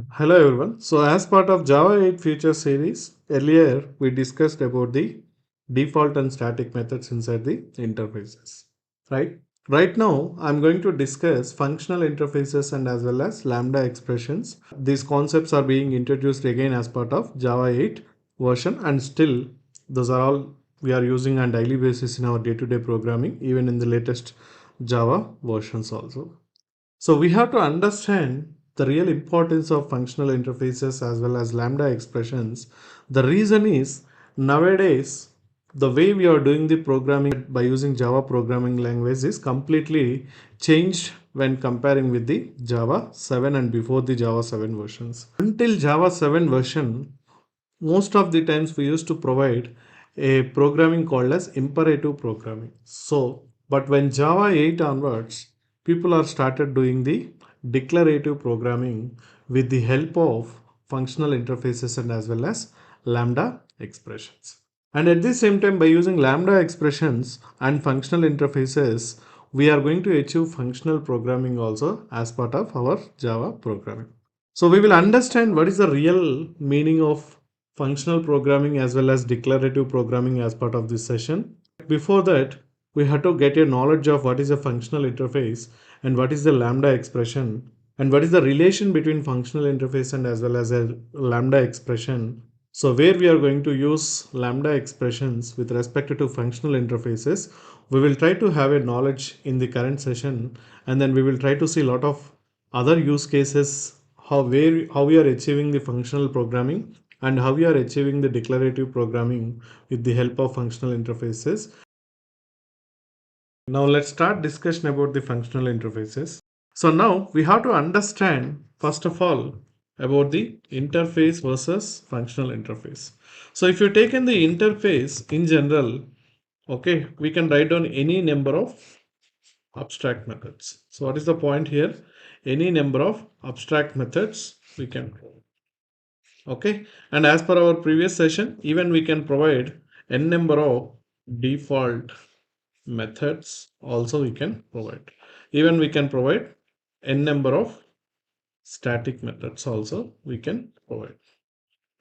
Hello everyone. So as part of Java 8 feature series, earlier we discussed about the default and static methods inside the interfaces, right? Right now, I'm going to discuss functional interfaces and as well as Lambda expressions. These concepts are being introduced again as part of Java 8 version, and still those are all we are using on daily basis in our day-to-day programming, even in the latest Java versions also. So we have to understand the real importance of functional interfaces as well as Lambda expressions. The reason is nowadays the way we are doing the programming by using Java programming language is completely changed when comparing with the Java 7 and before the Java 7 versions. Until Java 7 version, most of the times we used to provide a programming called as imperative programming. So but when Java 8 onwards, people are started doing the declarative programming with the help of functional interfaces and as well as lambda expressions. And at the same time, by using lambda expressions and functional interfaces, we are going to achieve functional programming also as part of our Java programming. So we will understand what is the real meaning of functional programming as well as declarative programming as part of this session. Before that, we have to get a knowledge of what is a functional interface and what is the lambda expression and what is the relation between functional interface and as well as a lambda expression. So where we are going to use lambda expressions with respect to functional interfaces, we will try to have a knowledge in the current session, and then we will try to see a lot of other use cases, how we are achieving the functional programming and how we are achieving the declarative programming with the help of functional interfaces. Now let's start discussion about the functional interfaces. So now we have to understand first of all about the interface versus functional interface. So if you take in the interface in general, okay, we can write down any number of abstract methods. So what is the point here? Any number of abstract methods we can, okay, and as per our previous session, even we can provide n number of default methods also we can provide. Even we can provide n number of static methods also we can provide,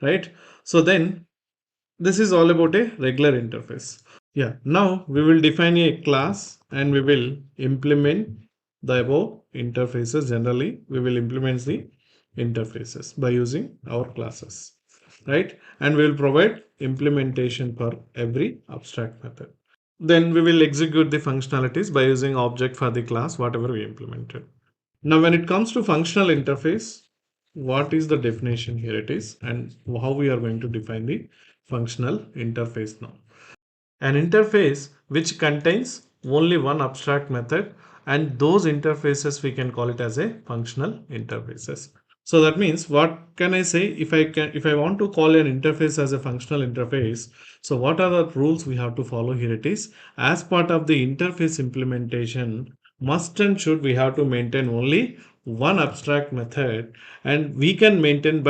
right? So then this is all about a regular interface. Yeah, now we will define a class and we will implement the above interfaces. Generally, we will implement the interfaces by using our classes, right? And we will provide implementation for every abstract method. Then we will execute the functionalities by using object for the class, whatever we implemented. Now, when it comes to functional interface, what is the definition here it is and how we are going to define the functional interface now. An interface which contains only one abstract method, and those interfaces we can call it as a functional interfaces. So that means, what can I say if I want to call an interface as a functional interface? So what are the rules we have to follow here? It is, as part of the interface implementation, must and should we have to maintain only one abstract method, and we can maintain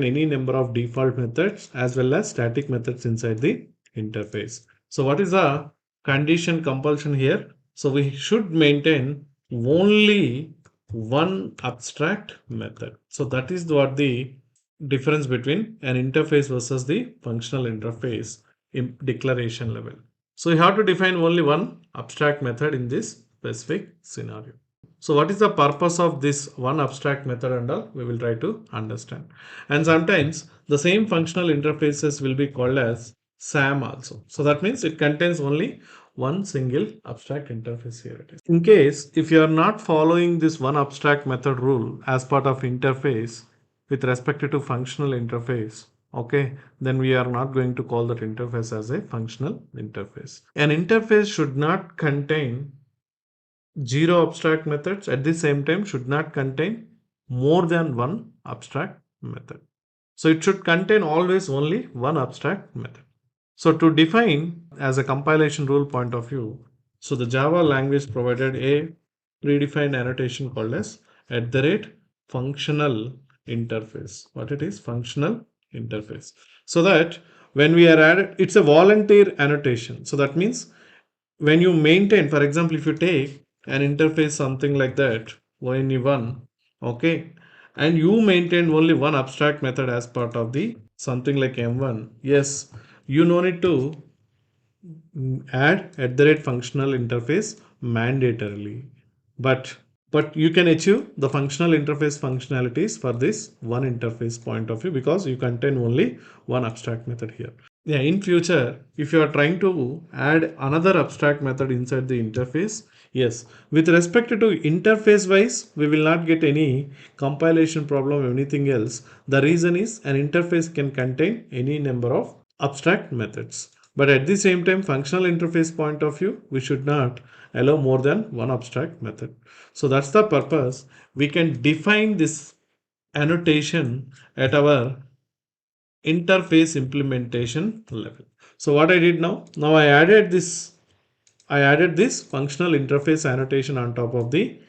any number of default methods as well as static methods inside the interface. So what is the condition compulsion here? So we should maintain only one abstract method. So that is what the difference between an interface versus the functional interface in declaration level. So you have to define only one abstract method in this specific scenario. So what is the purpose of this one abstract method and all? We will try to understand. And sometimes the same functional interfaces will be called as SAM also. So that means it contains only one single abstract interface here it is. In case if you are not following this one abstract method rule as part of interface with respect to functional interface, okay, then we are not going to call that interface as a functional interface. An interface should not contain zero abstract methods, at the same time should not contain more than one abstract method. So it should contain always only one abstract method. So to define as a compilation rule point of view, so the Java language provided a predefined annotation called as @functional interface. What it is? Functional interface. So that when we are added, it's a volunteer annotation. So that means when you maintain, for example, if you take an interface something like that, ONE1, okay, and you maintain only one abstract method as part of the something like M1, yes, you no need to add at the rate functional interface mandatorily. But you can achieve the functional interface functionalities for this one interface point of view because you contain only one abstract method here. Yeah, in future, if you are trying to add another abstract method inside the interface, yes, with respect to interface wise, we will not get any compilation problem or anything else. The reason is an interface can contain any number of abstract methods. But at the same time, functional interface point of view, we should not allow more than one abstract method. So that's the purpose. We can define this annotation at our interface implementation level. So what I did now I added this functional interface annotation on top of the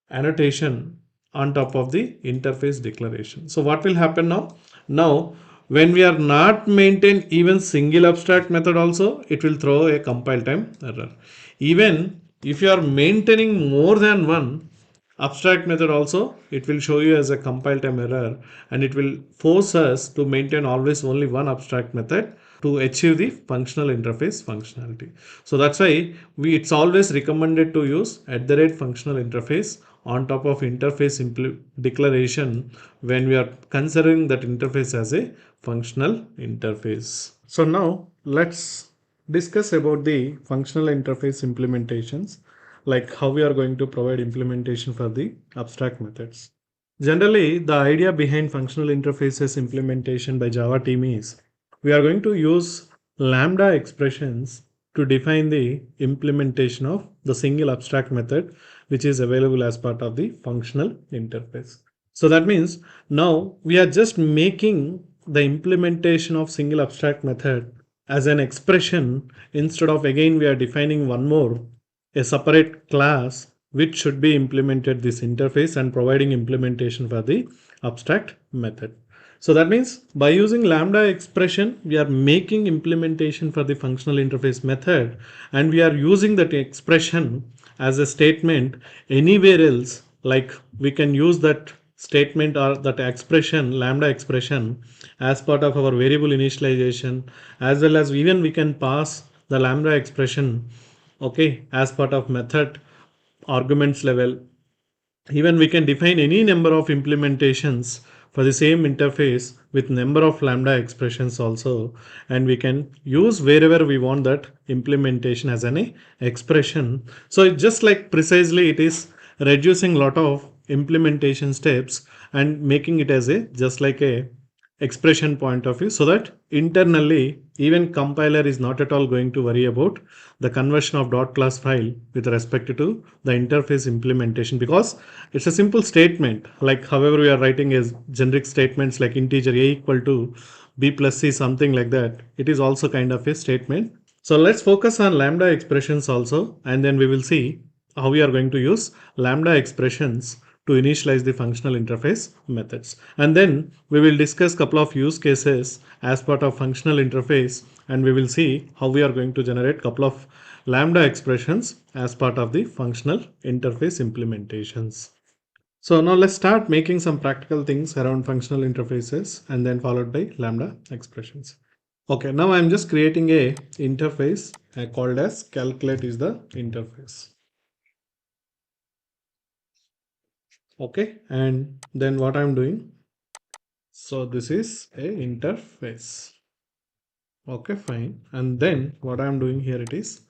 annotation on top of the interface declaration. So what will happen now? Now, when we are not maintain even single abstract method also, it will throw a compile time error. Even if you are maintaining more than one abstract method also, it will show you as a compile time error, and it will force us to maintain always only one abstract method to achieve the functional interface functionality. So that's why it's always recommended to use at the rate functional interface on top of interface declaration when we are considering that interface as a functional interface. So now let's discuss about the functional interface implementations, like how we are going to provide implementation for the abstract methods. Generally, the idea behind functional interfaces implementation by Java team is we are going to use Lambda expressions to define the implementation of the single abstract method which is available as part of the functional interface. So that means now we are just making the implementation of single abstract method as an expression instead of again we are defining one more a separate class which should be implemented this interface and providing implementation for the abstract method. So that means by using Lambda expression, we are making implementation for the functional interface method, and we are using that expression as a statement anywhere else. Like we can use that statement or that expression, Lambda expression, as part of our variable initialization, as well as even we can pass the Lambda expression, okay, as part of method arguments level. Even we can define any number of implementations for the same interface with number of Lambda expressions also, and we can use wherever we want that implementation as an expression. So it's just like precisely it is reducing lot of implementation steps and making it as a just like a expression point of view, so that internally even compiler is not at all going to worry about the conversion of dot class file with respect to the interface implementation, because it's a simple statement. Like however we are writing as generic statements like integer a equal to b plus c, something like that, it is also kind of a statement. So let's focus on Lambda expressions also, and then we will see how we are going to use Lambda expressions to initialize the functional interface methods. And then we will discuss couple of use cases as part of functional interface, and we will see how we are going to generate couple of Lambda expressions as part of the functional interface implementations. So now let's start making some practical things around functional interfaces and then followed by Lambda expressions. Okay, now I'm just creating a interface called as calculate is the interface. Okay, and then what I'm doing, so this is a interface. Okay, fine. And then what I'm doing here, it is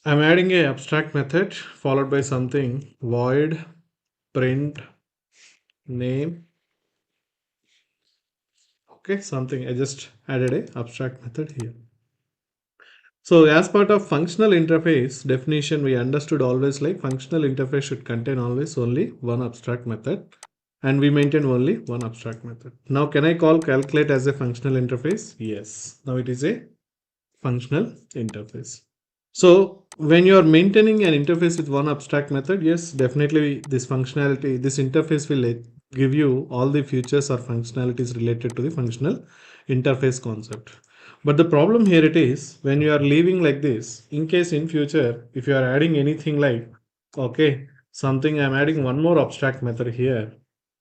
I'm adding a abstract method followed by something void print name. Okay, something I just added a abstract method here. So as part of functional interface definition, we understood always like functional interface should contain always only one abstract method, and we maintain only one abstract method. Now can I call calculate as a functional interface? Yes, now it is a functional interface. So when you are maintaining an interface with one abstract method, yes, definitely this functionality, this interface will give you all the features or functionalities related to the functional interface concept. But the problem here it is when you are leaving like this, in case in future, if you are adding anything like, okay, something I'm adding one more abstract method here.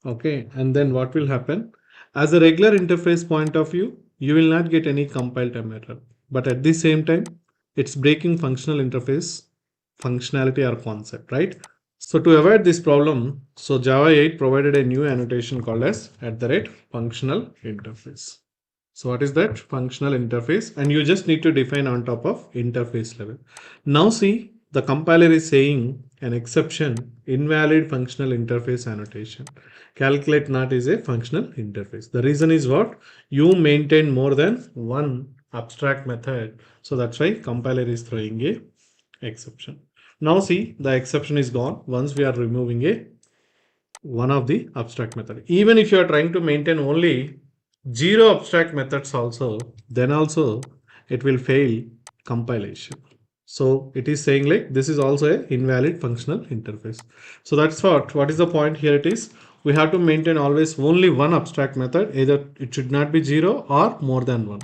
Okay, and then what will happen? As a regular interface point of view, you will not get any compile time error. But at the same time, it's breaking functional interface functionality or concept, right? So to avoid this problem, so Java 8 provided a new annotation called as @functional interface. So what is that? Functional interface, and you just need to define on top of interface level. Now see, the compiler is saying an exception, invalid functional interface annotation. Calculate not is a functional interface. The reason is what? You maintain more than one abstract method. So that's why compiler is throwing a exception. Now see, the exception is gone once we are removing a one of the abstract method. Even if you are trying to maintain only zero abstract methods also, then also it will fail compilation. So it is saying like this is also a invalid functional interface. So that's what is the point here? It is we have to maintain always only one abstract method, either it should not be zero or more than one.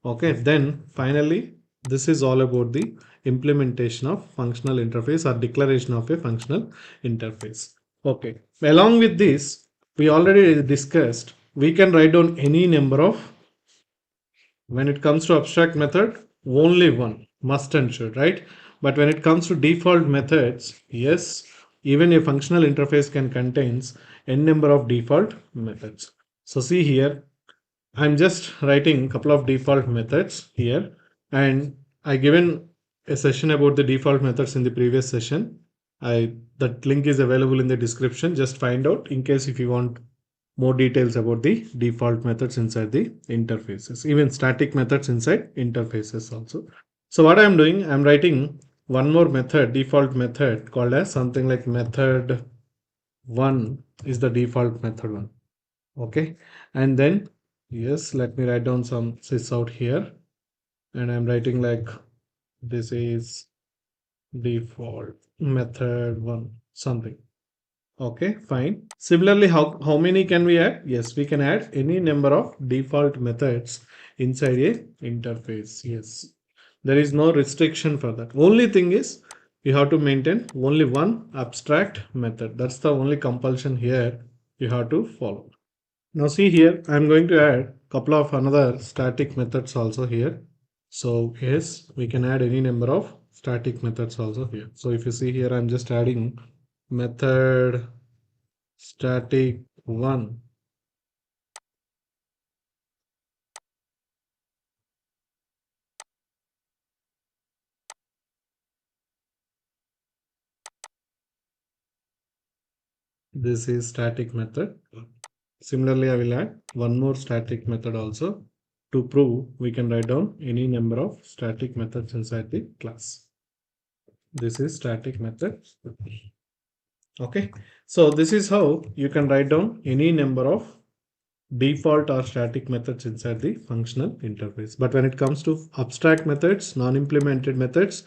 Okay, then finally this is all about the implementation of functional interface or declaration of a functional interface. Okay, along with this, we already discussed we can write down any number of, when it comes to abstract method, only one must and should, right? But when it comes to default methods, yes, even a functional interface can contains n number of default methods. So see here, I'm just writing a couple of default methods here, and I given a session about the default methods in the previous session. That link is available in the description. Just find out in case if you want more details about the default methods inside the interfaces, even static methods inside interfaces also. So what I'm doing, I'm writing one more method, default method called as something like method one is the default method one. Okay, and then yes, let me write down some sys out here, and I'm writing like this is default method one something. Okay, fine. Similarly, how many can we add? Yes, we can add any number of default methods inside a interface. Yes, there is no restriction for that. Only thing is you have to maintain only one abstract method. That's the only compulsion here you have to follow. Now see here, I'm going to add couple of another static methods also here. So yes, we can add any number of static methods also here. So if you see here, I'm just adding method static one. This is static method. Similarly, I will add one more static method also. To prove, we can write down any number of static methods inside the class. This is static method. Okay, so this is how you can write down any number of default or static methods inside the functional interface. But when it comes to abstract methods, non-implemented methods,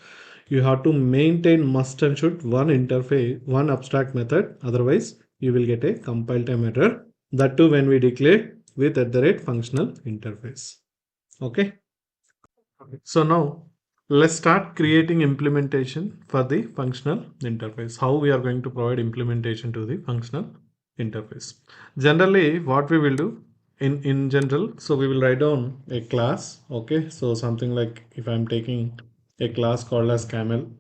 you have to maintain must and should one interface, one abstract method. Otherwise, you will get a compile time error. That too when we declare with @functional interface. Okay. So now let's start creating implementation for the functional interface. How we are going to provide implementation to the functional interface. Generally, what we will do in general, so we will write down a class. Okay, so something like if I'm taking a class called as camel,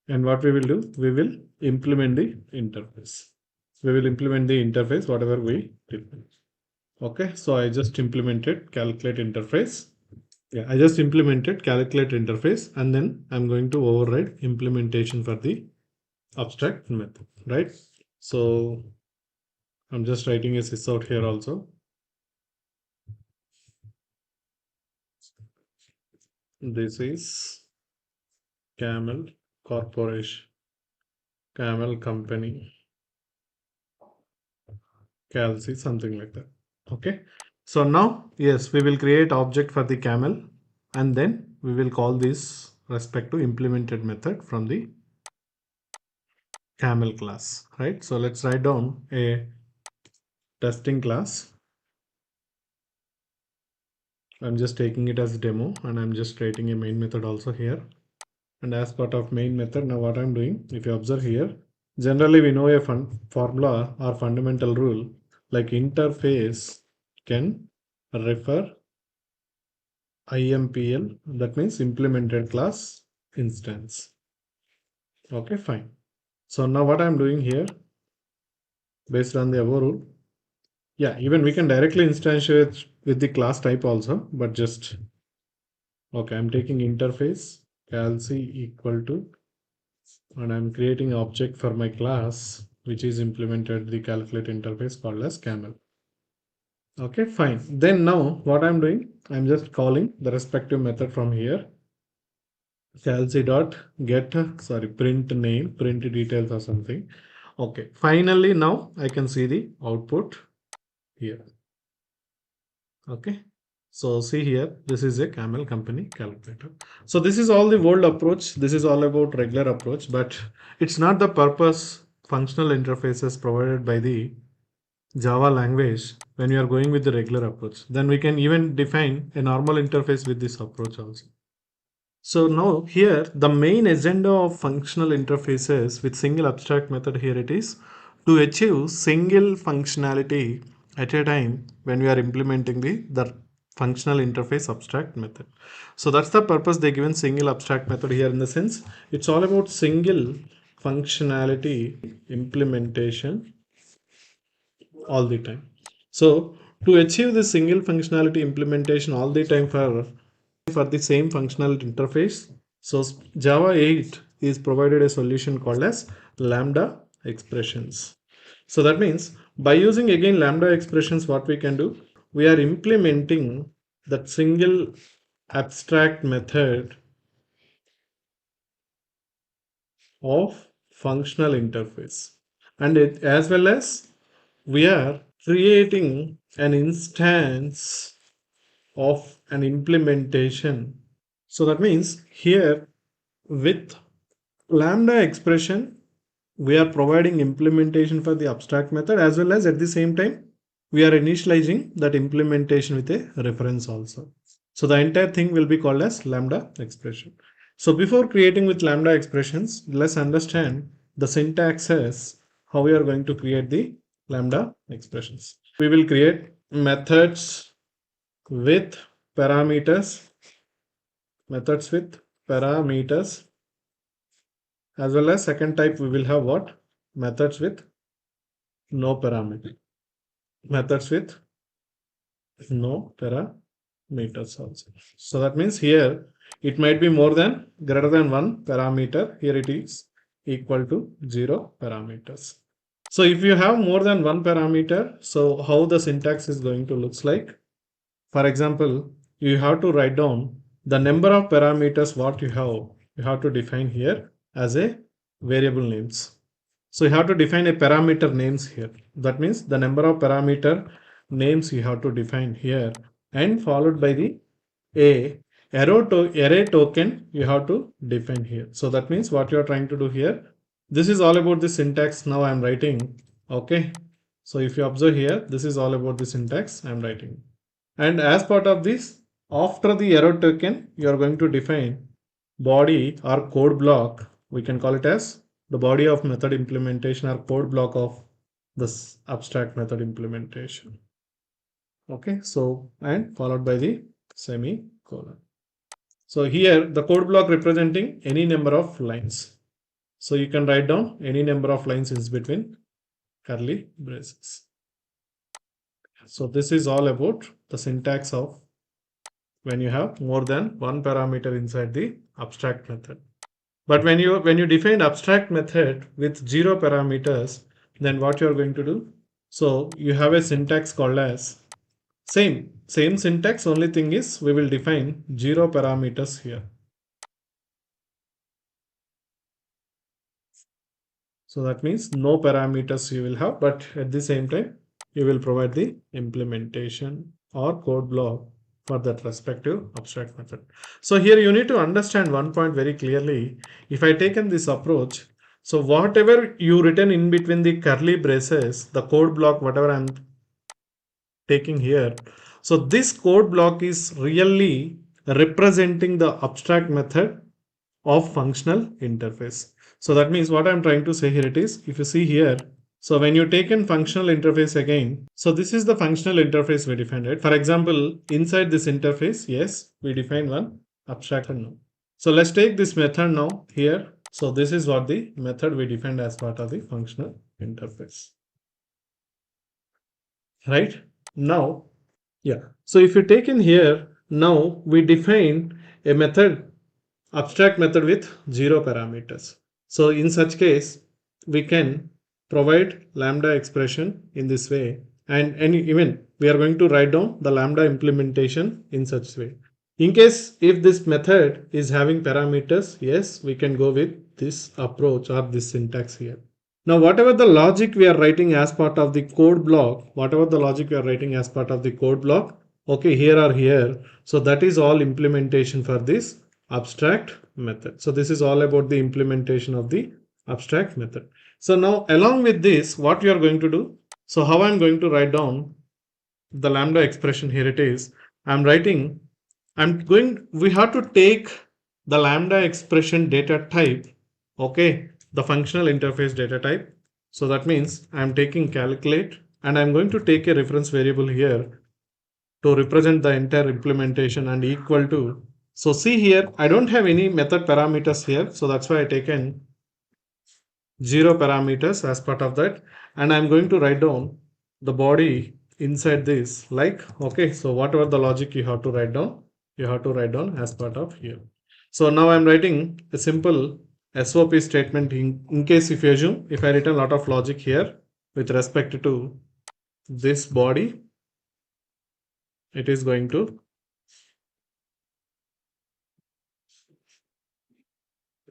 and what we will do, we will implement the interface. We will implement the interface whatever we did. Okay, so I just implemented calculate interface. Yeah, I just implemented calculate interface, and then I'm going to override implementation for the abstract method, right? So I'm just writing a sys out here also. This is Camel Corporation, Camel Company, Calci, something like that. Okay. So now, yes, we will create object for the camel, and then we will call this respect to implemented method from the camel class, right? So let's write down a testing class. I'm just taking it as demo, and I'm just creating a main method also here. and as part of main method. Now what I'm doing, if you observe here, generally we know a formula or fundamental rule like interface can refer IMPL, that means implemented class instance. Okay, fine. So now what I'm doing here, based on the above rule, yeah, even we can directly instantiate with the class type also, but just, okay, I'm taking interface calc equal to, and I'm creating an object for my class, which is implemented the calculate interface called as camel. Okay, fine. Then now what I'm doing, I'm just calling the respective method from here. Calc dot get, sorry, print name, print details or something. Okay, finally now I can see the output here. Okay, so see here, this is a camel company calculator. So this is all the old approach. This is all about regular approach, but it's not the purpose functional interfaces provided by the Java language when you are going with the regular approach. Then we can even define a normal interface with this approach also. So now here the main agenda of functional interfaces with single abstract method, here it is to achieve single functionality at a time when we are implementing the functional interface abstract method. So that's the purpose they given single abstract method here, in the sense it's all about single functionality implementation all the time. So to achieve this single functionality implementation all the time for the same functional interface, so Java 8 is provided a solution called as lambda expressions. So that means by using again lambda expressions, what we can do, we are implementing that single abstract method of functional interface, and it, as well as we are creating an instance of an implementation. So that means here with lambda expression, we are providing implementation for the abstract method, as well as at the same time we are initializing that implementation with a reference also. So the entire thing will be called as lambda expression. So before creating with lambda expressions, let's understand the syntax as how we are going to create the lambda expressions. We will create methods with parameters, as well as second type we will have what? Methods with no parameter. Methods with no parameters also. So that means here it might be more than greater than one parameter. Here it is equal to 0 parameters. So if you have more than one parameter, so how the syntax is going to looks like? For example, you have to write down the number of parameters what you have to define here as a variable names. So you have to define a parameter names here. That means the number of parameter names you have to define here, and followed by the array token you have to define here. So that means what you are trying to do here. This is all about the syntax. Now I am writing. Okay. So if you observe here, this is all about the syntax I am writing. And as part of this, after the arrow token, you are going to define body or code block. We can call it as the body of method implementation or code block of this abstract method implementation. Okay, so and followed by the semicolon. So here the code block representing any number of lines. So you can write down any number of lines in between curly braces. So this is all about the syntax of when you have more than one parameter inside the abstract method. But when you define abstract method with 0 parameters, then what you are going to do? So you have a syntax called as same syntax, only thing is we will define 0 parameters here. So that means no parameters you will have, but at the same time you will provide the implementation or code block for that respective abstract method. So here you need to understand one point very clearly. If I taken this approach, so whatever you written in between the curly braces, the code block, whatever I'm taking here, so this code block is really representing the abstract method of functional interface. So that means what I'm trying to say here it is, if you see here, so when you take in functional interface again, so this is the functional interface we defined, right? For example, inside this interface, yes, we define one abstraction now. So let's take this method now here. So this is what the method we defined as part of the functional interface. Right? Now, yeah. So if you take in here, now we define a method, abstract method with 0 parameters. So in such case, we can provide lambda expression in this way, and even we are going to write down the lambda implementation in such way. In case if this method is having parameters, yes, we can go with this approach or this syntax here. Now, whatever the logic we are writing as part of the code block, okay, here or here, so that is all implementation for this abstract method. So this is all about the implementation of the abstract method. So now along with this, what we are going to do, so how I'm going to write down the lambda expression, here it is. We have to take the lambda expression data type, okay, the functional interface data type. So that means I'm taking calculate, and I'm going to take a reference variable here to represent the entire implementation and equal to. So see here, I don't have any method parameters here. So that's why I taken 0 parameters as part of that. And I'm going to write down the body inside this, like, okay, so whatever the logic you have to write down as part of here. So now I'm writing a simple SOP statement in case if you assume, if I written a lot of logic here with respect to this body, it is going to,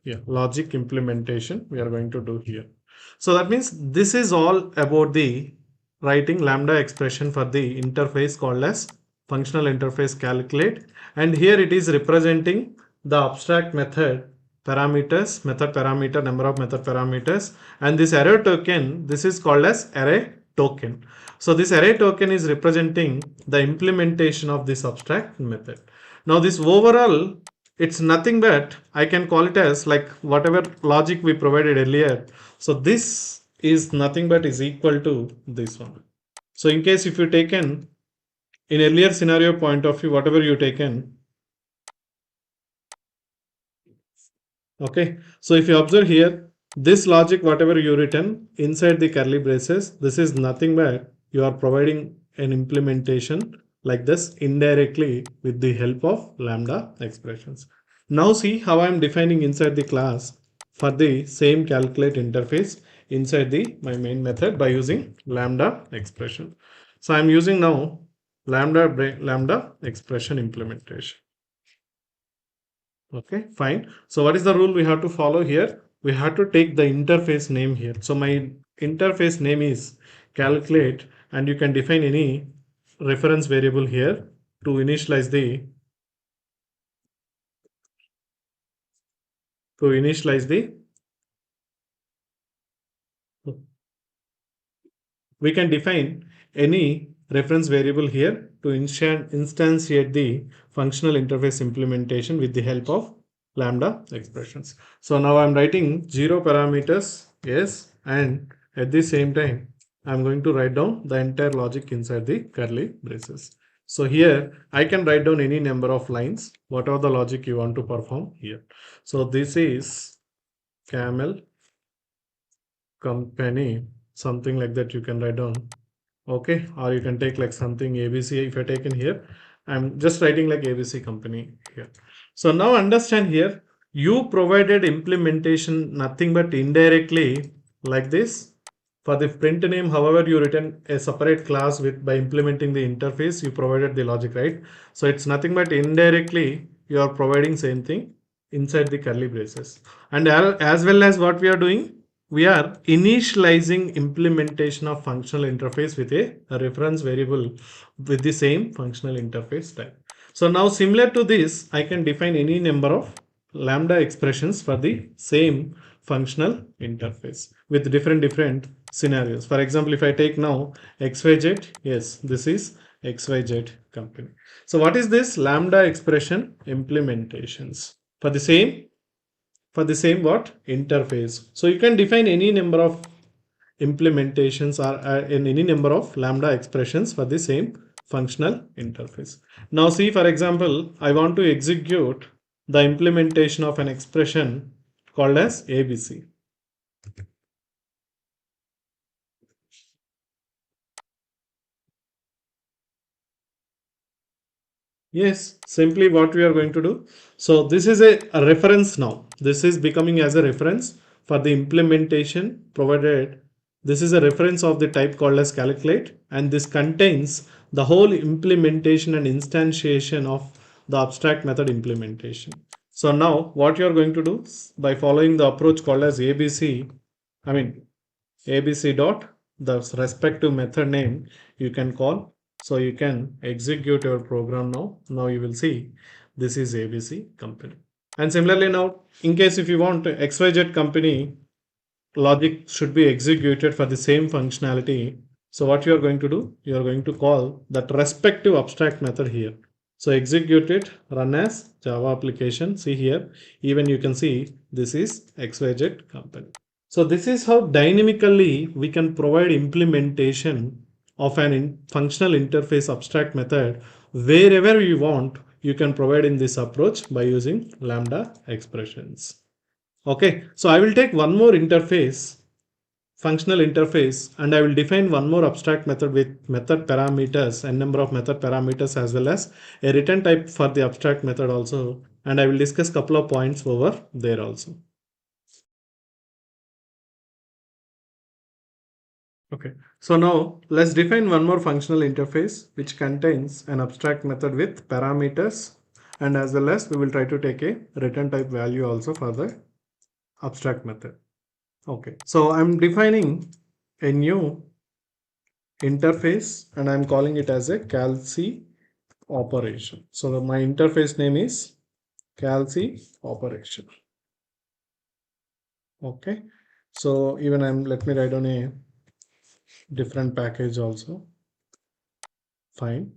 yeah, logic implementation we are going to do here. So that means this is all about the writing lambda expression for the interface called as functional interface calculate, and here it is representing the abstract method parameters, method parameter, number of method parameters, and this array token, this is called as array token. So this array token is representing the implementation of this abstract method. Now this overall, it's nothing but I can call it as like whatever logic we provided earlier. So this is nothing but is equal to this one. So in case if you taken in earlier scenario point of view, whatever you taken, okay, so if you observe here, this logic whatever you written inside the curly braces, this is nothing but you are providing an implementation like this indirectly with the help of lambda expressions. Now see how I am defining inside the class for the same calculate interface inside the my main method by using lambda expression. So I am using now lambda expression implementation. Okay, fine. So what is the rule we have to follow here? We have to take the interface name here. So my interface name is calculate, and you can define any reference variable here to initialize the we can define any reference variable here to instantiate the functional interface implementation with the help of lambda expressions. So now I'm writing 0 parameters, yes, and at the same time I'm going to write down the entire logic inside the curly braces. So here I can write down any number of lines, whatever the logic you want to perform here. So this is camel company, something like that you can write down, okay, or you can take like something ABC. If I take in here, I'm just writing like ABC company here. So now understand here, you provided implementation nothing but indirectly like this. For the print name, however, you written a separate class with by implementing the interface, you provided the logic, right? So it's nothing but indirectly you are providing same thing inside the curly braces. And as well as what we are doing, we are initializing implementation of functional interface with a reference variable with the same functional interface type. So now similar to this, I can define any number of lambda expressions for the same functional interface with different scenarios. For example, if I take now XYZ, yes, this is XYZ company. So what is this lambda expression implementations for the same for the same what interface. So you can define any number of implementations or in any number of lambda expressions for the same functional interface. Now see, for example, I want to execute the implementation of an expression called as ABC. Yes, simply what we are going to do. So this is a reference now. This is becoming as a reference for the implementation provided. This is a reference of the type called as calculate, and this contains the whole implementation and instantiation of the abstract method implementation. So now what you are going to do by following the approach called as ABC, I mean ABC dot the respective method name you can call. So you can execute your program now. Now you will see this is ABC company. And similarly now, in case if you want XYZ company logic should be executed for the same functionality. So what you are going to do, you are going to call that respective abstract method here. So execute it, run as Java application. See here, even you can see this is XYZ company. So this is how dynamically we can provide implementation of an functional interface abstract method wherever you want. You can provide in this approach by using lambda expressions. Okay, so I will take one more interface, functional interface, and I will define one more abstract method with method parameters and number of method parameters as well as a return type for the abstract method also. And I will discuss couple of points over there also. Okay, so now let's define one more functional interface which contains an abstract method with parameters, and as well as we will try to take a return type value also for the abstract method. Okay, so I'm defining a new interface and I'm calling it as a calc operation. So my interface name is calc operation. Okay, so even let me write on a different package also. Fine.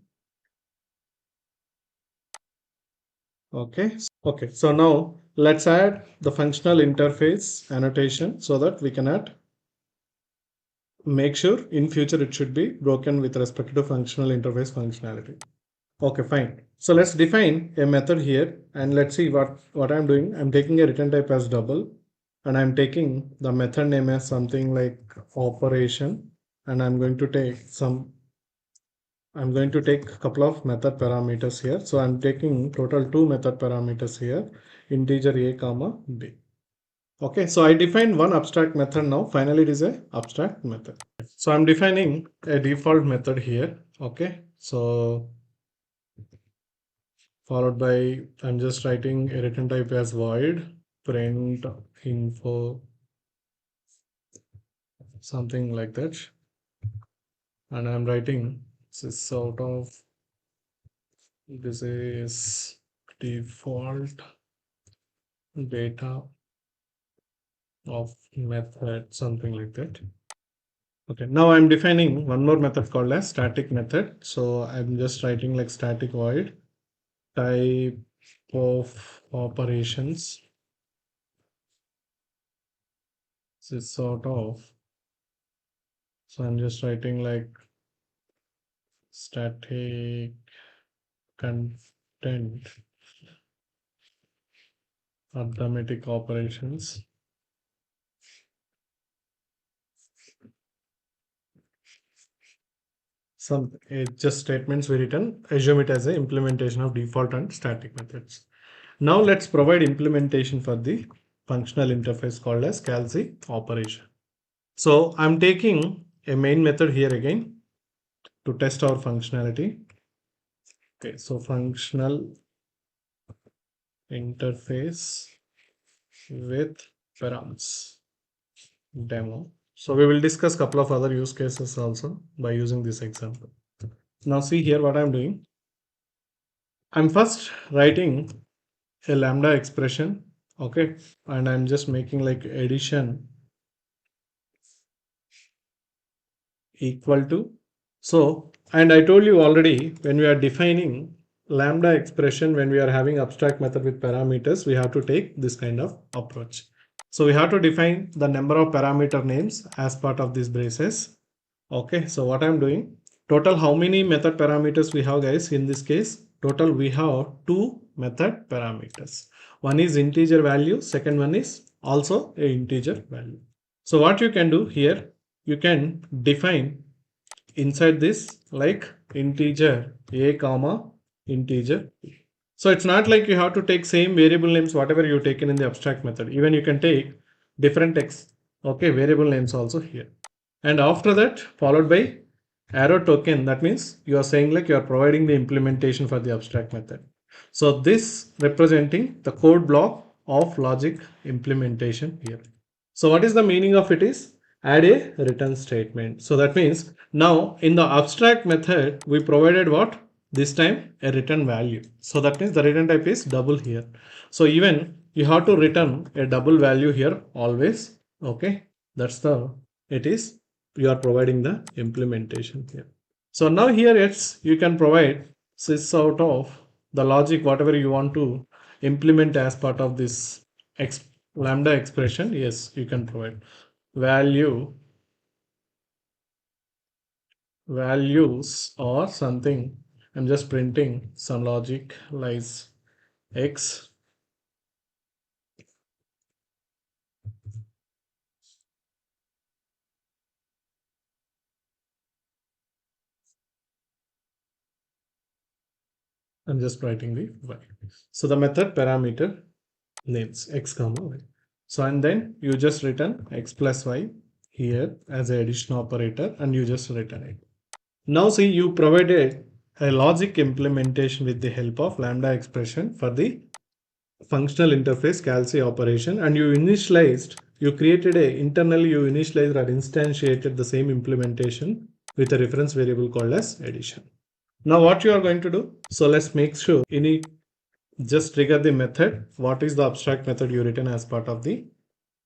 Okay. Okay. So now let's add the functional interface annotation so that we can make sure in future it should be broken with respect to functional interface functionality. Okay, fine. So let's define a method here and let's see what I'm doing. I'm taking a return type as double and I'm taking the method name as something like operation, and I'm going to take a couple of method parameters here. So I'm taking total 2 method parameters here, integer a comma b. Okay, so I defined one abstract method now. Finally, it is a abstract method. So I'm defining a default method here. Okay, so followed by I'm just writing a return type as void print info, something like that, and I'm writing this out of this is default data of method, something like that. Okay, now I'm defining one more method called as static method. So I'm just writing like static void type of operations. This is sort of, so I'm just writing like static content arithmetic operations. Some just statements we written, assume it as a implementation of default and static methods. Now let's provide implementation for the functional interface called as calc operation. So I'm taking a main method here again to test our functionality. Okay, so functional interface with params demo. So we will discuss couple of other use cases also by using this example. Now see here what I'm doing. I'm first writing a lambda expression. Okay, and I'm just making like addition equal to. So, and I told you already when we are defining lambda expression, when we are having abstract method with parameters, we have to take this kind of approach. So we have to define the number of parameter names as part of these braces. Okay, so what I'm doing, total how many method parameters we have, guys? In this case, total we have two method parameters. One is integer value, second one is also a integer value. So what you can do here, you can define inside this like integer a comma integer b. So it's not like you have to take same variable names whatever you taken in the abstract method. Even you can take different text, okay, variable names also here. And after that, followed by arrow token, that means you are saying like you are providing the implementation for the abstract method. So this representing the code block of logic implementation here. So what is the meaning of it is add a return statement. So that means now in the abstract method, we provided what? This time a return value. So that means the return type is double here. So even you have to return a double value here always. Okay, that's the, it is, you are providing the implementation here. So now here it's, you can provide sys out of the logic whatever you want to implement as part of this lambda expression. Yes, you can provide values or something. I'm just printing some logic lies x. I'm just writing the y. So the method parameter names x comma y. So and then you just return x plus y here as an addition operator and you just return it. Now see, you provided a logic implementation with the help of lambda expression for the functional interface calci operation, and you created internally you initialized or instantiated the same implementation with a reference variable called as addition. Now what you are going to do, so let's make sure just trigger the method. What is the abstract method you written as part of the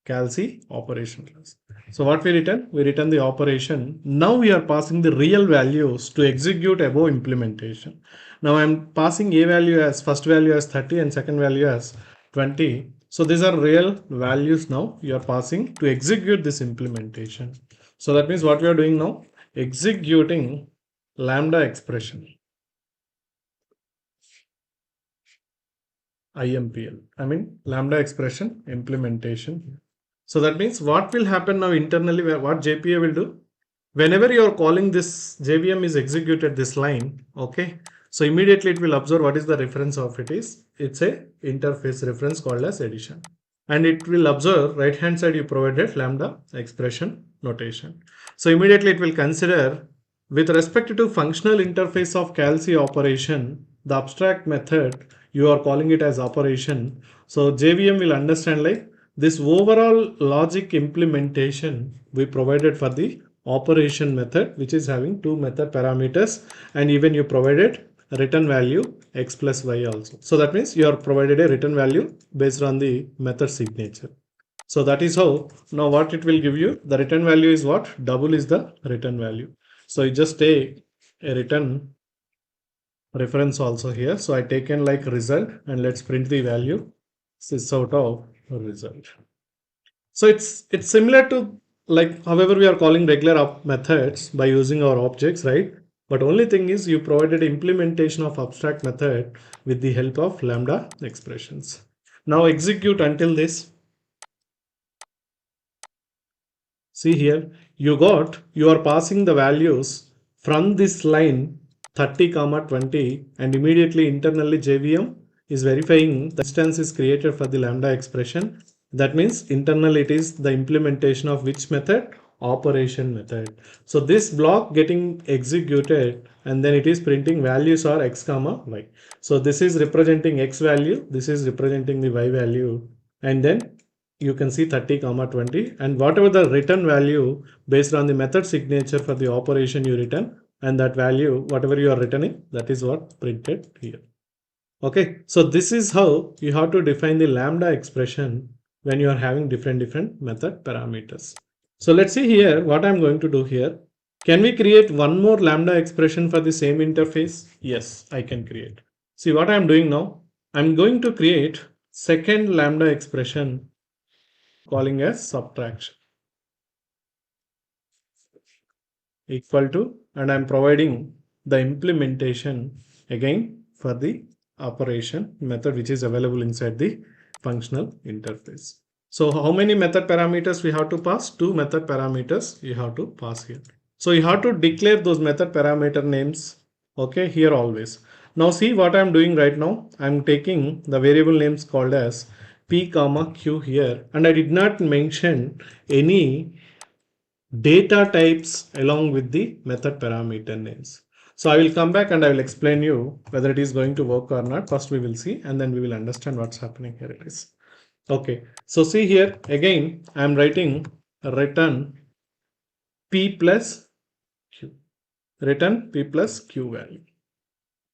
calci operation class? So what we return the operation. Now we are passing the real values to execute above implementation. Now I'm passing a value as first value as 30 and second value as 20. So these are real values now you are passing to execute this implementation. So that means what we are doing now, executing lambda expression. IMPL, I mean lambda expression implementation. So that means what will happen now internally, what JPA will do, whenever you are calling this JVM is executed this line, okay, so immediately it will observe what is the reference of it is. It's a interface reference called as addition, and it will observe right hand side you provided lambda expression notation. So immediately it will consider with respect to functional interface of calci operation, the abstract method you are calling it as operation. So JVM will understand like this overall logic implementation we provided for the operation method, which is having two method parameters, and even you provided a return value x plus y also. So that means you are provided a return value based on the method signature. So that is how now what it will give you. The return value is what? Double is the return value. So you just take a return reference also here. So I taken like result and let's print the value sys out of result. So it's similar to like however we are calling regular methods by using our objects, right? But only thing is you provided implementation of abstract method with the help of lambda expressions. Now execute until this. See here, you are passing the values from this line 30 comma 20, and immediately internally JVM is verifying the instance is created for the lambda expression. That means internally it is the implementation of which method? Operation method. So this block getting executed and then it is printing values are x comma y. So this is representing x value, this is representing the y value, and then you can see 30 comma 20, and whatever the return value based on the method signature for the operation you return, and that value whatever you are returning, that is what printed here. Okay, so this is how you have to define the lambda expression when you are having different method parameters. So let's see here what I'm going to do here. Can we create one more lambda expression for the same interface? Yes, I can create. See what I am doing now. I'm going to create second lambda expression calling as subtraction equal to, and I'm providing the implementation again for the operation method which is available inside the functional interface. So how many method parameters we have to pass? Two method parameters you have to pass here. So you have to declare those method parameter names, okay, here always. Now see what I'm doing right now. I'm taking the variable names called as p comma q here, and I did not mention any data types along with the method parameter names. So I will come back and I will explain you whether it is going to work or not. First we will see and then we will understand what's happening here. It is okay. So see here again I am writing return p plus q, return p plus q value.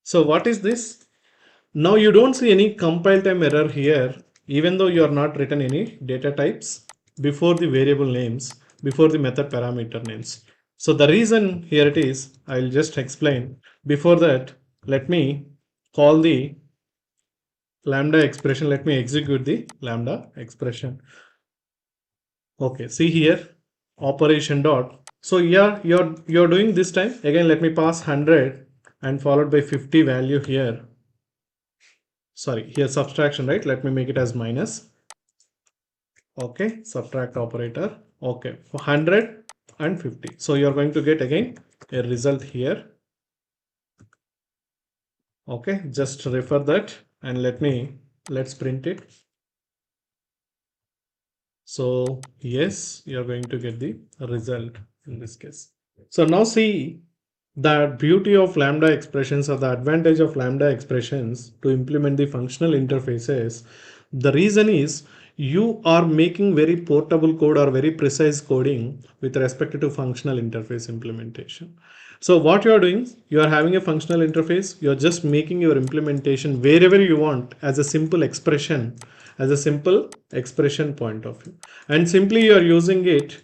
So what is this? Now you don't see any compile time error here, even though you are not written any data types before the variable names, before the method parameter names. So the reason here it is, I'll just explain. Before that, let me call the lambda expression. Let me execute the lambda expression. Okay, see here, operation dot. So yeah, you're doing this time. Again, let me pass 100 and followed by 50 value here. Sorry, here subtraction, right? Let me make it as minus. Okay, subtract operator. Okay, for 100 and 50. So you're going to get again a result here. Okay, just refer that and let's print it. So yes, you're going to get the result in this case. So now see the beauty of lambda expressions or the advantage of lambda expressions to implement the functional interfaces. The reason is you are making very portable code or very precise coding with respect to functional interface implementation. So what you are doing, you are having a functional interface, you are just making your implementation wherever you want as a simple expression, as a simple expression point of view. And simply you are using it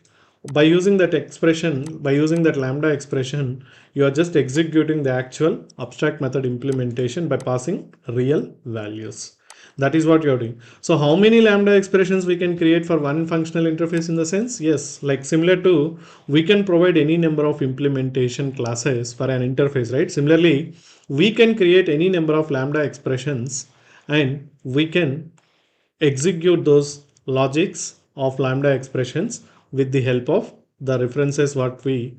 by using that expression, by using that lambda expression, you are just executing the actual abstract method implementation by passing real values. That is what you're doing. So how many lambda expressions we can create for one functional interface in the sense? Yes, like similar to, we can provide any number of implementation classes for an interface, right? Similarly, we can create any number of lambda expressions and we can execute those logics of lambda expressions with the help of the references what we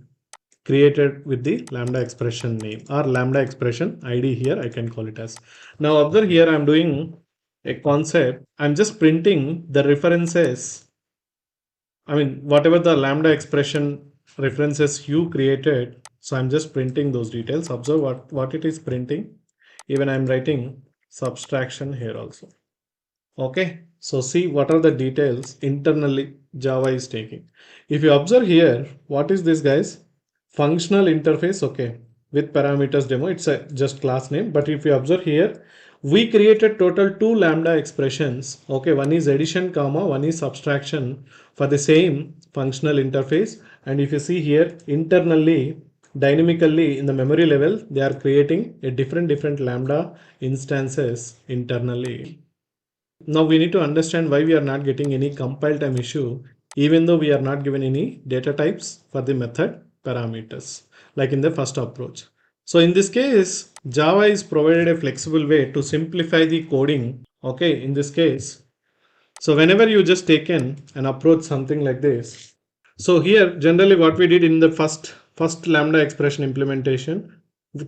created with the lambda expression name or lambda expression ID here I can call it as. Now observe here I'm doing a concept. I'm just printing the references. I mean whatever the lambda expression references you created. So I'm just printing those details. Observe what it is printing. Even I'm writing subtraction here also. Okay, so see what are the details internally Java is taking. If you observe here, what is this guys? Functional interface, okay, with parameters demo, it's a just class name. But if you observe here, we created total two lambda expressions. Okay, one is addition comma, one is subtraction for the same functional interface. And if you see here internally, dynamically in the memory level, they are creating a different lambda instances internally. Now we need to understand why we are not getting any compile time issue, even though we are not given any data types for the method parameters, like in the first approach. So in this case, Java is provided a flexible way to simplify the coding. Okay, in this case, so whenever you just take in and approach something like this. So here, generally what we did in the first lambda expression implementation,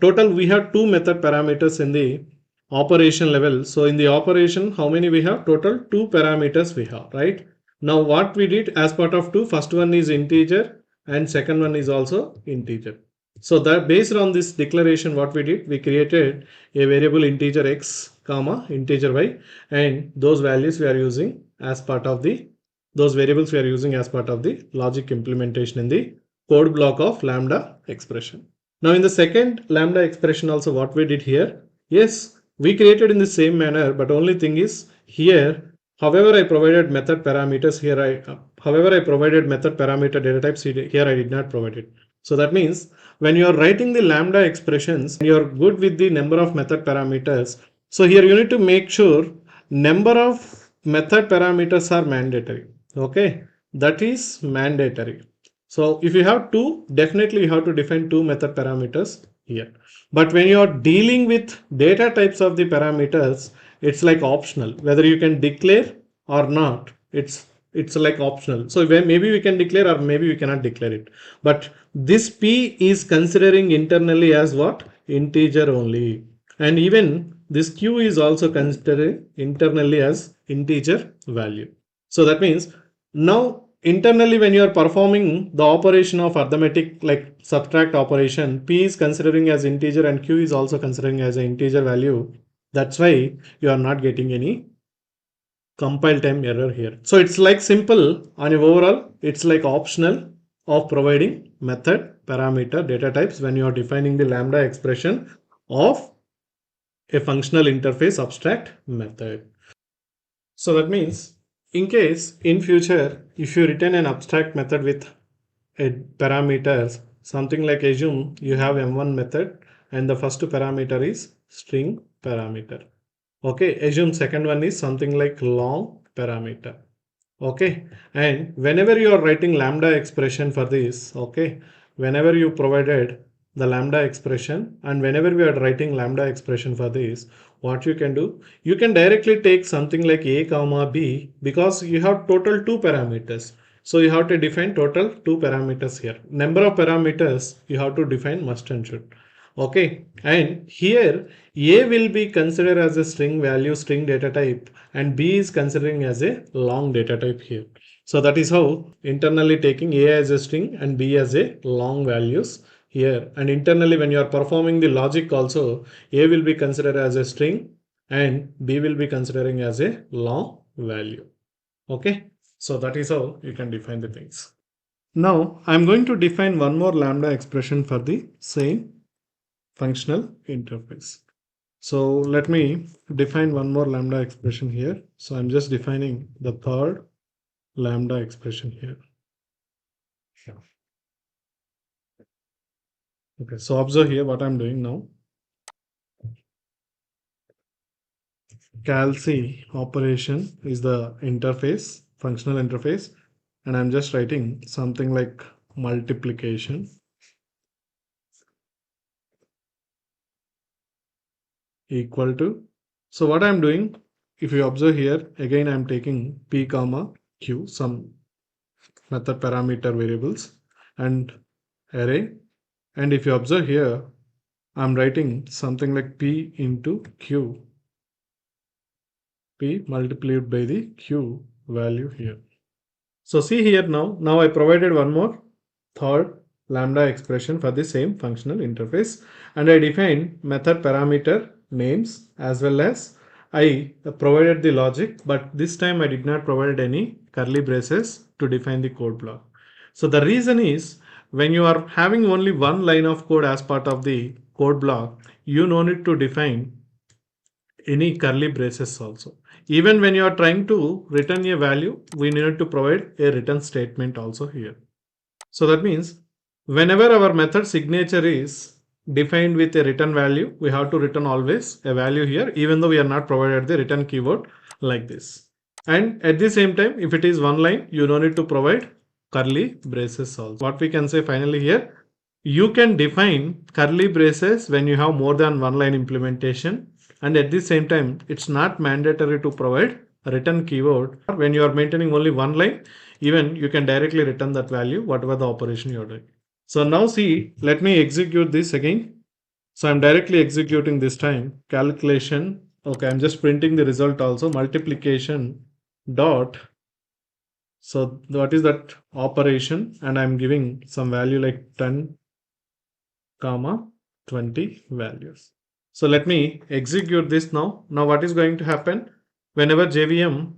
total we have two method parameters in the operation level. So in the operation, how many we have? Total two parameters we have, right? Now what we did as part of two, first one is integer and second one is also integer. So that based on this declaration, what we did, we created a variable integer x comma integer y, and those values we are using as part of the, those variables we are using as part of the logic implementation in the code block of lambda expression. Now in the second lambda expression also what we did here, yes, we created in the same manner, but only thing is here, however I provided method parameters here, however I provided method parameter data types here I did not provide it. So that means when you are writing the lambda expressions, you are good with the number of method parameters. So here you need to make sure number of method parameters are mandatory. Okay, that is mandatory. So if you have two, definitely you have to define two method parameters here. But when you are dealing with data types of the parameters, it's like optional whether you can declare or not. It's like optional. So maybe we can declare or maybe we cannot declare it. But this p is considering internally as what? Integer only. And even this q is also considered internally as integer value. So that means now internally when you are performing the operation of arithmetic like subtract operation, p is considering as integer and q is also considering as an integer value. That's why you are not getting any compile time error here. So it's like simple on your overall, it's like optional of providing method, parameter, data types when you are defining the lambda expression of a functional interface abstract method. So that means in case in future, if you return an abstract method with a parameters, something like assume you have m1 method and the first parameter is string parameter. Okay, assume second one is something like long parameter. Okay, and whenever you are writing lambda expression for this, okay, whenever you provided the lambda expression and whenever we are writing lambda expression for this, what you can do, you can directly take something like a comma b because you have total two parameters. So you have to define total two parameters here. Number of parameters you have to define must and should. Okay, and here a will be considered as a string value, string data type, and b is considering as a long data type here. So that is how internally taking a as a string and b as a long values here. And internally when you are performing the logic also, a will be considered as a string and b will be considering as a long value. Okay, so that is how you can define the things. Now I'm going to define one more lambda expression for the same functional interface. So let me define one more lambda expression here. So I'm just defining the third lambda expression here. Okay, so observe here what I'm doing now. Calc operation is the interface, functional interface, and I'm just writing something like multiplication equal to. So what I'm doing, if you observe here, again I'm taking p comma q, some method parameter variables and array. And if you observe here, I'm writing something like p into q, p multiplied by the q value here. So see here now I provided one more third lambda expression for the same functional interface, and I defined method parameter names as well as I provided the logic, but this time I did not provide any curly braces to define the code block. So the reason is when you are having only one line of code as part of the code block, you no need to define any curly braces also. Even when you are trying to return a value, we need to provide a return statement also here. So that means whenever our method signature is defined with a return value, we have to return always a value here, even though we are not provided the return keyword like this. And at the same time, if it is one line, you don't need to provide curly braces also. What we can say finally here, you can define curly braces when you have more than one line implementation, and at the same time it's not mandatory to provide a return keyword. When you are maintaining only one line, even you can directly return that value whatever the operation you are doing. So now see, let me execute this again. So I'm directly executing this time calculation. Okay, I'm just printing the result also, multiplication dot. So what is that operation, and I'm giving some value like 10 comma 20 values. So let me execute this now. Now what is going to happen? Whenever JVM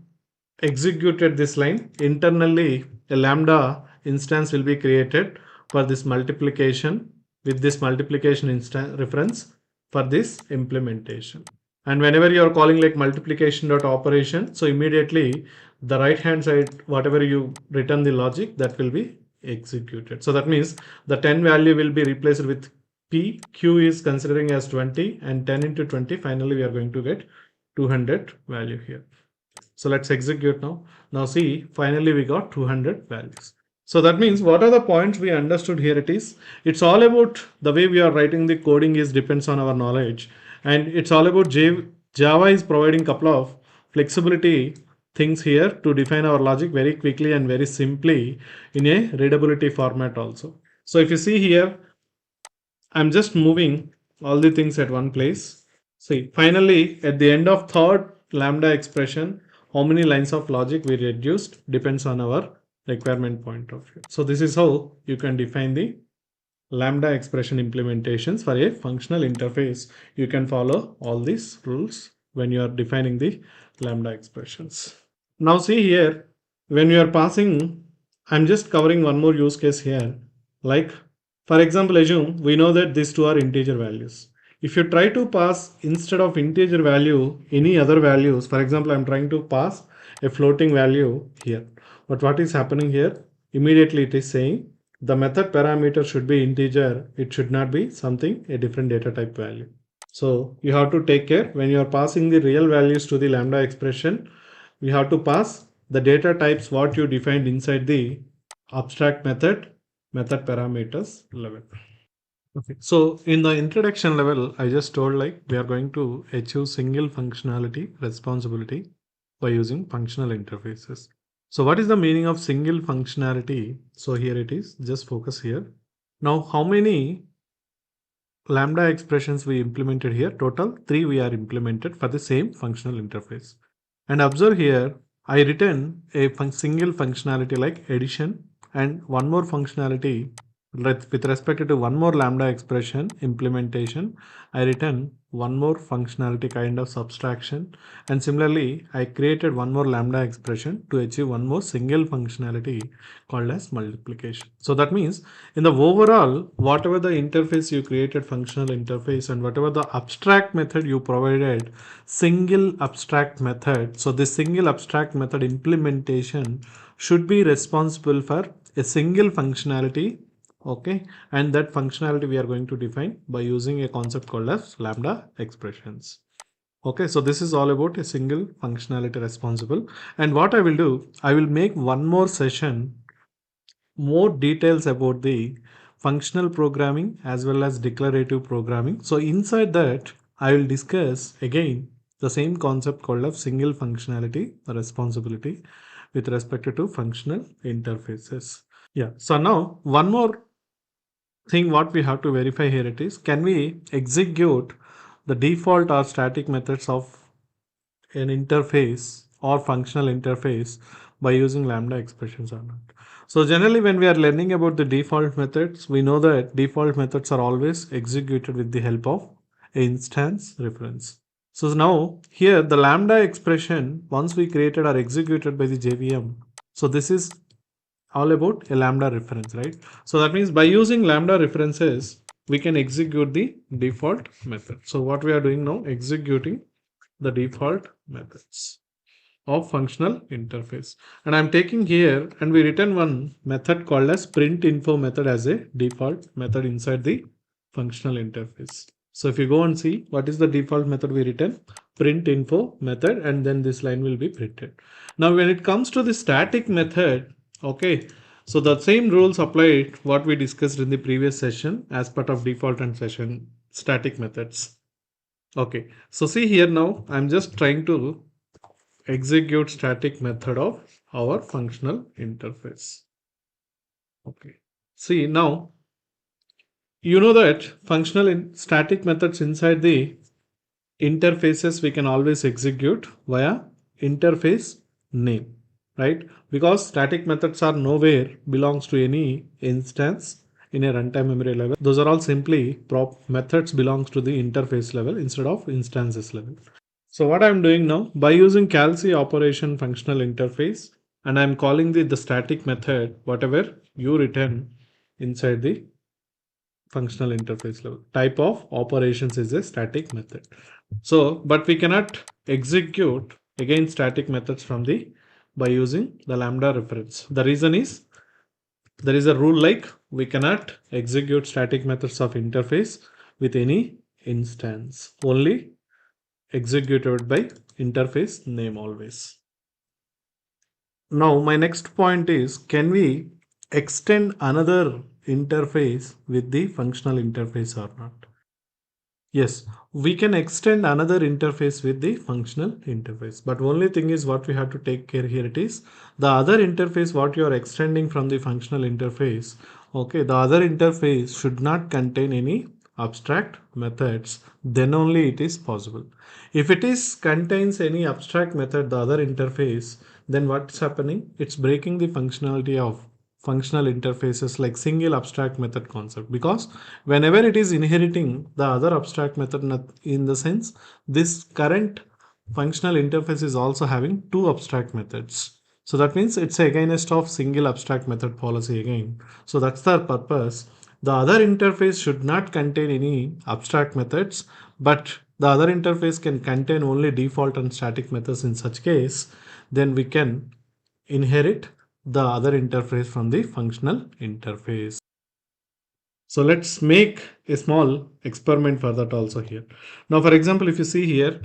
executed this line, internally a lambda instance will be created for this multiplication with this multiplication instance reference for this implementation. And whenever you are calling like multiplication dot operation, so immediately the right hand side, whatever you return the logic, that will be executed. So that means the 10 value will be replaced with P. Q is considering as 20, and 10 into 20, finally we are going to get 200 value here. So let's execute now. Now see, finally we got 200 values. So that means what are the points we understood here? It's all about the way we are writing the coding is depends on our knowledge, and it's all about Java is providing couple of flexibility things here to define our logic very quickly and very simply in a readability format also. So if you see here, I'm just moving all the things at one place. See, finally, at the end of third lambda expression, how many lines of logic we reduced depends on our requirement point of view. So this is how you can define the lambda expression implementations for a functional interface. You can follow all these rules when you are defining the lambda expressions. Now see here, when you are passing, I'm just covering one more use case here. Like, for example, assume we know that these two are integer values. If you try to pass instead of integer value any other values, for example, I'm trying to pass a floating value here. But what is happening here? Immediately it is saying the method parameter should be integer. It should not be something, a different data type value. So you have to take care when you are passing the real values to the lambda expression. We have to pass the data types what you defined inside the abstract method parameters level. Okay, so in the introduction level, I just told like we are going to achieve single functionality responsibility by using functional interfaces. So what is the meaning of single functionality? So here it is, just focus here. Now how many lambda expressions we implemented here? Total 3 we are implemented for the same functional interface. And observe here, I written a single functionality like addition and one more functionality with respect to one more lambda expression implementation. I written one more functionality kind of subtraction, and similarly I created one more lambda expression to achieve one more single functionality called as multiplication. So that means in the overall, whatever the interface you created, functional interface, and whatever the abstract method you provided, single abstract method. So this single abstract method implementation should be responsible for a single functionality. Okay, and that functionality we are going to define by using a concept called as lambda expressions. Okay, so this is all about a single functionality responsible. And what I will do, I will make one more session, more details about the functional programming as well as declarative programming. So inside that, I will discuss again the same concept called as single functionality responsibility with respect to functional interfaces. Yeah, so now one more thing what we have to verify here it is, can we execute the default or static methods of an interface or functional interface by using lambda expressions or not? So generally when we are learning about the default methods, we know that default methods are always executed with the help of instance reference. So now here the lambda expression once we created are executed by the JVM. So this is all about a lambda reference, right? So that means by using lambda references, we can execute the default method. So what we are doing now, executing the default methods of functional interface. And I'm taking here and we return one method called as print info method as a default method inside the functional interface. So if you go and see what is the default method we return, print info method, and then this line will be printed. Now when it comes to the static method, okay, so the same rules apply what we discussed in the previous session as part of default and session static methods. Okay, so see here now I'm just trying to execute static method of our functional interface. Okay, see now you know that functional static methods inside the interfaces we can always execute via interface name, right? Because static methods are nowhere belongs to any instance in a runtime memory level. Those are all simply prop methods belongs to the interface level instead of instances level. So what I'm doing now, by using calc operation functional interface, and I'm calling the static method, whatever you return inside the functional interface level. Type of operations is a static method. So, but we cannot execute again static methods from the by using the lambda reference. The reason is there is a rule like we cannot execute static methods of interface with any instance, only executed by interface name always. Now my next point is, can we extend another interface with the functional interface or not? Yes, we can extend another interface with the functional interface, but only thing is what we have to take care here, it is the other interface what you are extending from the functional interface. Okay, the other interface should not contain any abstract methods, then only it is possible. If it is contains any abstract method, the other interface, then what's happening? It's breaking the functionality of functional interfaces like single abstract method concept, because whenever it is inheriting the other abstract method, in the sense this current functional interface is also having two abstract methods, so that means it's against of single abstract method policy again. So that's the purpose. The other interface should not contain any abstract methods, but the other interface can contain only default and static methods. In such case, then we can inherit the other interface from the functional interface. So let's make a small experiment for that also here. Now, for example, if you see here,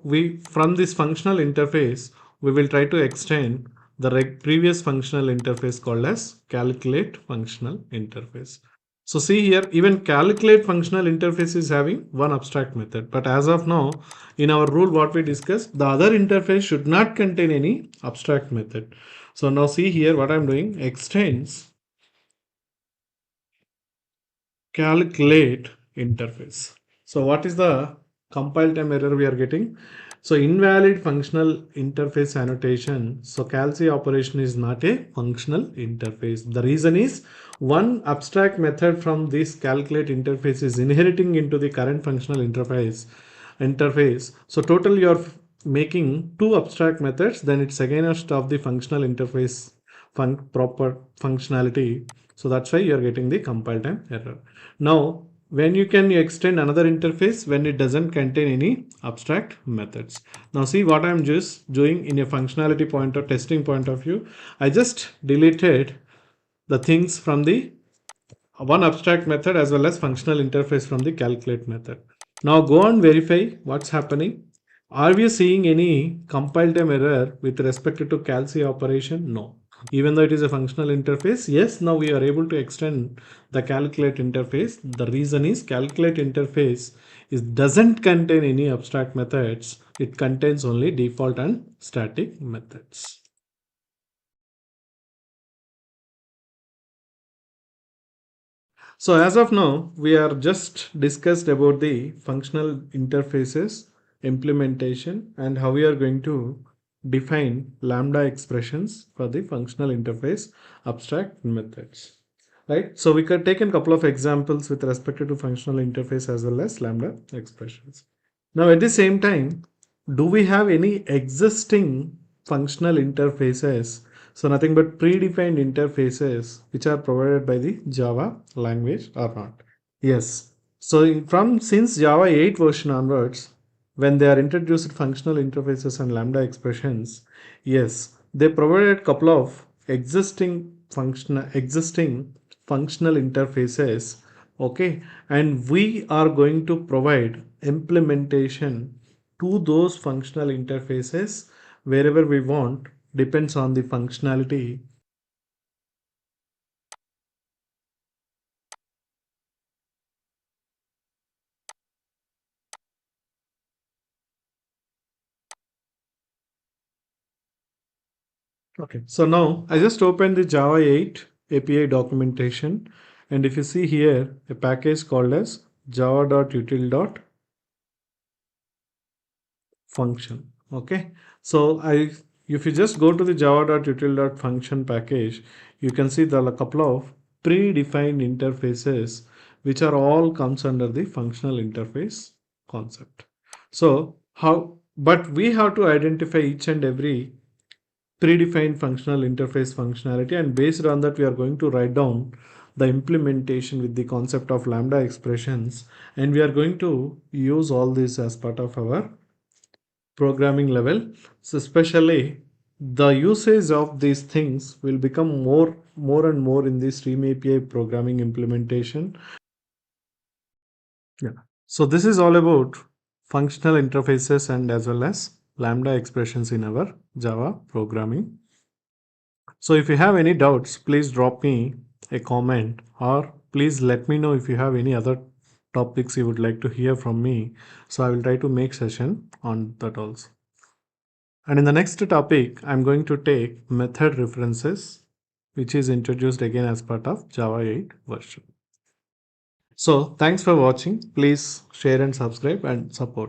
we from this functional interface, we will try to extend the previous functional interface called as calculate functional interface. So see here, even calculate functional interface is having one abstract method, but as of now, in our rule what we discussed, the other interface should not contain any abstract method. So now see here what I'm doing, extends calculate interface. So what is the compile time error we are getting? So invalid functional interface annotation. So calc operation is not a functional interface. The reason is one abstract method from this calculate interface is inheriting into the current functional interface. So total you're making two abstract methods, then it's against of the functional interface proper functionality. So that's why you're getting the compile time error. Now, when you can extend another interface when it doesn't contain any abstract methods. Now see what I'm just doing in a functionality point or testing point of view. I just deleted the things from the one abstract method as well as functional interface from the calculate method. Now go and verify what's happening. Are we seeing any compile time error with respect to calc operation? No. Even though it is a functional interface, yes, now we are able to extend the calculate interface. The reason is calculate interface doesn't contain any abstract methods. It contains only default and static methods. So as of now, we are just discussed about the functional interfaces implementation and how we are going to define lambda expressions for the functional interface abstract methods. Right? So we could take a couple of examples with respect to functional interface as well as lambda expressions. Now at the same time, do we have any existing functional interfaces? So nothing but predefined interfaces which are provided by the Java language or not? Yes. So from since Java 8 version onwards, when they are introduced functional interfaces and lambda expressions, yes, they provided couple of existing functional interfaces. Okay, and we are going to provide implementation to those functional interfaces wherever we want, depends on the functionality. Okay, so now I just opened the Java 8 API documentation, and if you see here a package called as java.util.function. Okay, so if you just go to the java.util.function package, you can see the couple of predefined interfaces which are all comes under the functional interface concept. So but we have to identify each and every predefined functional interface functionality, and based on that we are going to write down the implementation with the concept of lambda expressions, and we are going to use all this as part of our programming level. So especially the usage of these things will become more and more in the Stream API programming implementation. Yeah. So this is all about functional interfaces and as well as Lambda expressions in our Java programming. So if you have any doubts, please drop me a comment or please let me know if you have any other topics you would like to hear from me. So I will try to make session on that also. And in the next topic, I'm going to take method references, which is introduced again as part of Java 8 version. So thanks for watching. Please share and subscribe and support.